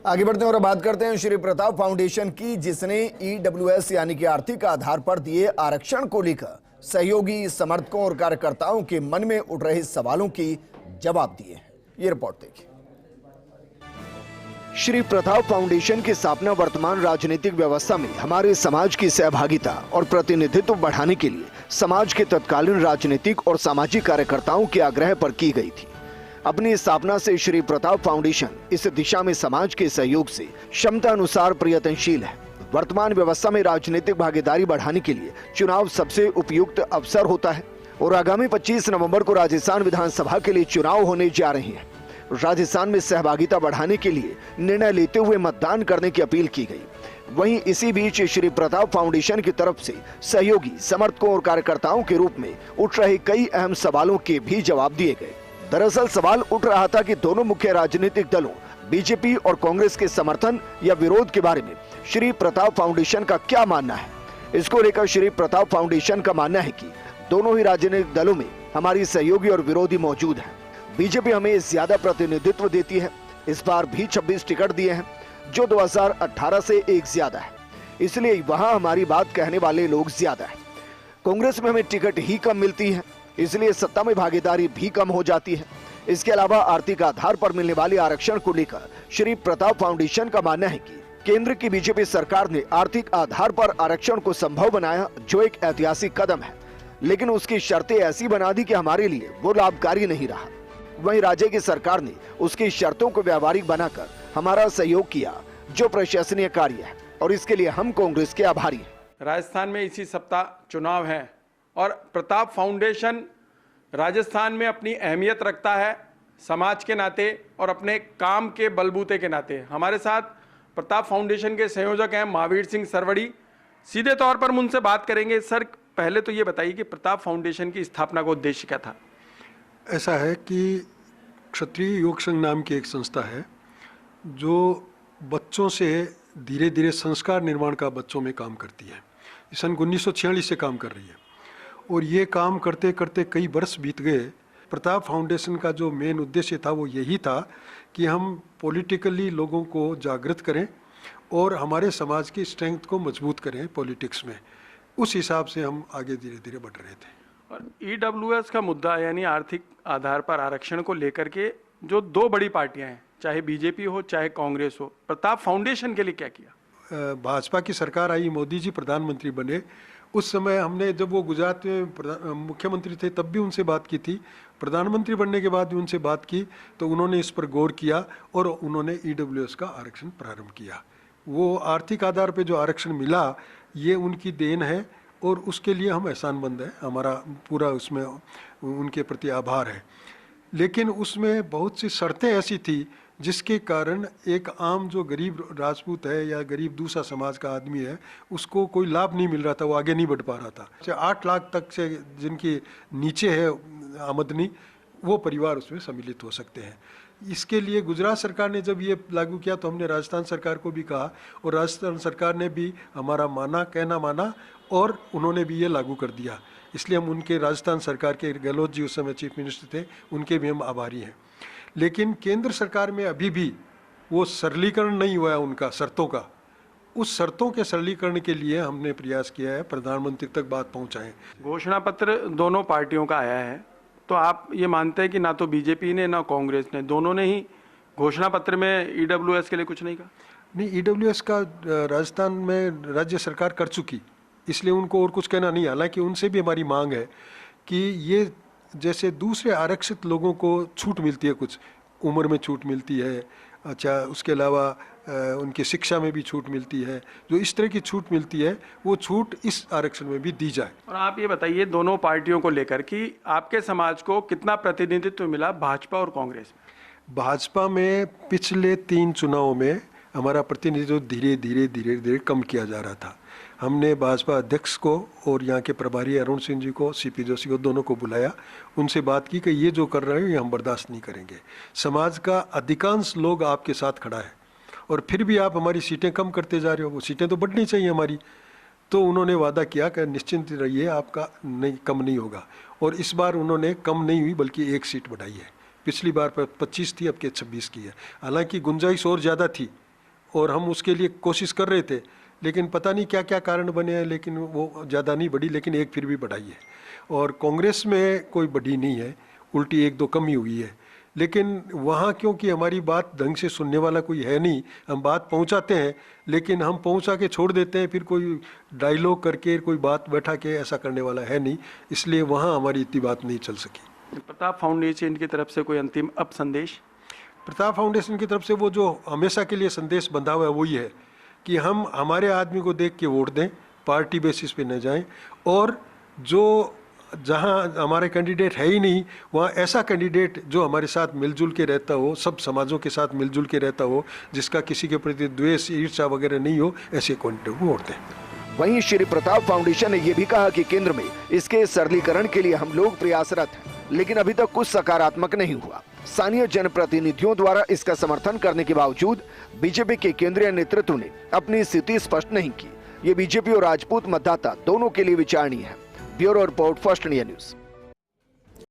आगे बढ़ते हैं और बात करते हैं श्री प्रताप फाउंडेशन की, जिसने ईडब्ल्यूएस यानी कि आर्थिक आधार पर दिए आरक्षण को लेकर सहयोगी समर्थकों और कार्यकर्ताओं के मन में उठ रहे सवालों की जवाब दिए हैं। ये रिपोर्ट देखिए। श्री प्रताप फाउंडेशन की स्थापना वर्तमान राजनीतिक व्यवस्था में हमारे समाज की सहभागिता और प्रतिनिधित्व बढ़ाने के लिए समाज के तत्कालीन राजनीतिक और सामाजिक कार्यकर्ताओं के आग्रह पर की गई थी। अपनी स्थापना से श्री प्रताप फाउंडेशन इस दिशा में समाज के सहयोग से क्षमता अनुसार प्रयत्नशील है। वर्तमान व्यवस्था में राजनीतिक भागीदारी बढ़ाने के लिए चुनाव सबसे उपयुक्त अवसर होता है और आगामी 25 नवंबर को राजस्थान विधानसभा के लिए चुनाव होने जा रहे हैं। राजस्थान में सहभागिता बढ़ाने के लिए निर्णय लेते हुए मतदान करने की अपील की गई। वहीं इसी बीच श्री प्रताप फाउंडेशन की तरफ से सहयोगी समर्थकों और कार्यकर्ताओं के रूप में उठ रहे कई अहम सवालों के भी जवाब दिए गए। दरअसल सवाल उठ रहा था कि दोनों मुख्य राजनीतिक दलों बीजेपी और कांग्रेस के समर्थन या विरोध के बारे में श्री प्रताप फाउंडेशन का क्या मानना है। इसको लेकर श्री प्रताप फाउंडेशन का मानना है कि दोनों ही राजनीतिक दलों में हमारी सहयोगी और विरोधी मौजूद हैं। बीजेपी हमें ज्यादा प्रतिनिधित्व देती है, इस बार भी 26 टिकट दिए हैं जो 2018 से एक ज्यादा है, इसलिए वहां हमारी बात कहने वाले लोग ज्यादा है। कांग्रेस में हमें टिकट ही कम मिलती है, इसलिए सत्ता में भागीदारी भी कम हो जाती है। इसके अलावा आर्थिक आधार पर मिलने वाले आरक्षण को लेकर श्री प्रताप फाउंडेशन का मानना है कि केंद्र की बीजेपी सरकार ने आर्थिक आधार पर आरक्षण को संभव बनाया, जो एक ऐतिहासिक कदम है, लेकिन उसकी शर्तें ऐसी बना दी कि हमारे लिए वो लाभकारी नहीं रहा। वहीं राज्य की सरकार ने उसकी शर्तों को व्यावहारिक बनाकर हमारा सहयोग किया, जो प्रशंसनीय कार्य है और इसके लिए हम कांग्रेस के आभारी हैं। राजस्थान में इसी सप्ताह चुनाव है और प्रताप फाउंडेशन राजस्थान में अपनी अहमियत रखता है समाज के नाते और अपने काम के बलबूते के नाते। हमारे साथ प्रताप फाउंडेशन के संयोजक हैं महावीर सिंह सरवड़ी। सीधे तौर पर उनसे बात करेंगे। सर, पहले तो ये बताइए कि प्रताप फाउंडेशन की स्थापना का उद्देश्य क्या था? ऐसा है कि क्षत्रिय योग संघ नाम की एक संस्था है जो बच्चों से धीरे धीरे संस्कार निर्माण का बच्चों में काम करती है। सन 1946 से काम कर रही है और ये काम करते करते कई वर्ष बीत गए। प्रताप फाउंडेशन का जो मेन उद्देश्य था वो यही था कि हम पॉलिटिकली लोगों को जागृत करें और हमारे समाज की स्ट्रेंथ को मजबूत करें पॉलिटिक्स में। उस हिसाब से हम आगे धीरे धीरे बढ़ रहे थे। और ईडब्ल्यूएस का मुद्दा यानी आर्थिक आधार पर आरक्षण को लेकर के जो दो बड़ी पार्टियां हैं, चाहे बीजेपी हो चाहे कांग्रेस हो, प्रताप फाउंडेशन के लिए क्या किया? भाजपा की सरकार आई, मोदी जी प्रधानमंत्री बने। उस समय हमने, जब वो गुजरात में मुख्यमंत्री थे तब भी उनसे बात की थी, प्रधानमंत्री बनने के बाद भी उनसे बात की, तो उन्होंने इस पर गौर किया और उन्होंने ईडब्ल्यूएस का आरक्षण प्रारंभ किया। वो आर्थिक आधार पर जो आरक्षण मिला ये उनकी देन है और उसके लिए हम एहसानमंद हैं। हमारा पूरा उसमें उनके प्रति आभार है। लेकिन उसमें बहुत सी शर्तें ऐसी थी जिसके कारण एक आम जो गरीब राजपूत है या गरीब दूसरा समाज का आदमी है उसको कोई लाभ नहीं मिल रहा था, वो आगे नहीं बढ़ पा रहा था। 8 लाख तक से जिनकी नीचे है आमदनी, वो परिवार उसमें सम्मिलित हो सकते हैं। इसके लिए गुजरात सरकार ने जब ये लागू किया तो हमने राजस्थान सरकार को भी कहा और राजस्थान सरकार ने भी हमारा कहना माना और उन्होंने भी ये लागू कर दिया। इसलिए हम उनके, राजस्थान सरकार के गहलोत जी उस समय चीफ मिनिस्टर थे, उनके भी हम आभारी हैं। लेकिन केंद्र सरकार में अभी भी वो सरलीकरण नहीं हुआ है उनका शर्तों का। उस शर्तों के सरलीकरण के लिए हमने प्रयास किया है, प्रधानमंत्री तक बात पहुंचाएं। घोषणा पत्र दोनों पार्टियों का आया है, तो आप ये मानते हैं कि ना तो बीजेपी ने ना कांग्रेस ने, दोनों ने ही घोषणा पत्र में ईडब्ल्यूएस के लिए कुछ नहीं कहा? नहीं, ईडब्ल्यूएस का राजस्थान में राज्य सरकार कर चुकी, इसलिए उनको और कुछ कहना नहीं। हालांकि उनसे भी हमारी मांग है कि ये जैसे दूसरे आरक्षित लोगों को छूट मिलती है, कुछ उम्र में छूट मिलती है, अच्छा उसके अलावा उनकी शिक्षा में भी छूट मिलती है, जो इस तरह की छूट मिलती है वो छूट इस आरक्षण में भी दी जाए। और आप ये बताइए दोनों पार्टियों को लेकर कि आपके समाज को कितना प्रतिनिधित्व मिला भाजपा और कांग्रेस में? भाजपा में पिछले 3 चुनावों में हमारा प्रतिनिधित्व धीरे धीरे कम किया जा रहा था। हमने भाजपा अध्यक्ष को और यहाँ के प्रभारी अरुण सिंह जी को, सीपी जोशी को, दोनों को बुलाया, उनसे बात की कि ये जो कर रहे हो ये हम बर्दाश्त नहीं करेंगे। समाज का अधिकांश लोग आपके साथ खड़ा है और फिर भी आप हमारी सीटें कम करते जा रहे हो, वो सीटें तो बढ़नी चाहिए हमारी। तो उन्होंने वादा किया कि निश्चिंत रहिए, आपका नहीं कम नहीं होगा। और इस बार उन्होंने कम नहीं हुई बल्कि 1 सीट बढ़ाई है। पिछली बार 25 थी, अब के 26 की है। हालांकि गुंजाइश और ज़्यादा थी, और हम उसके लिए कोशिश कर रहे थे, लेकिन पता नहीं क्या क्या कारण बने हैं, लेकिन वो ज़्यादा नहीं बढ़ी, लेकिन एक फिर भी बढ़ाई है। और कांग्रेस में कोई बढ़ी नहीं है, उल्टी एक दो कमी हुई है। लेकिन वहाँ क्योंकि हमारी बात ढंग से सुनने वाला कोई है नहीं, हम बात पहुँचाते हैं लेकिन हम पहुँचा के छोड़ देते हैं, फिर कोई डायलॉग करके कोई बात बैठा के ऐसा करने वाला है नहीं, इसलिए वहाँ हमारी इतनी बात नहीं चल सकी। प्रताप फाउंडेशन की तरफ से कोई अंतिम अब संदेश? प्रताप फाउंडेशन की तरफ से वो जो हमेशा के लिए संदेश बंधा हुआ है वही है कि हम हमारे आदमी को देख के वोट दें, पार्टी बेसिस पे न जाएं, और जो जहां हमारे कैंडिडेट है ही नहीं वहां ऐसा कैंडिडेट जो हमारे साथ मिलजुल के रहता हो, सब समाजों के साथ मिलजुल के रहता हो, जिसका किसी के प्रति द्वेष ईर्ष्या वगैरह नहीं हो, ऐसे कैंडिडेट को वोट दें। वहीं श्री प्रताप फाउंडेशन ने यह भी कहा कि केंद्र में इसके सरलीकरण के लिए हम लोग प्रयासरत हैं, लेकिन अभी तक कुछ सकारात्मक नहीं हुआ। स्थानीय जनप्रतिनिधियों द्वारा इसका समर्थन करने के बावजूद बीजेपी के केंद्रीय नेतृत्व ने अपनी स्थिति स्पष्ट नहीं की। ये बीजेपी और राजपूत मतदाता दोनों के लिए विचारणीय है। Bureau report, first India news.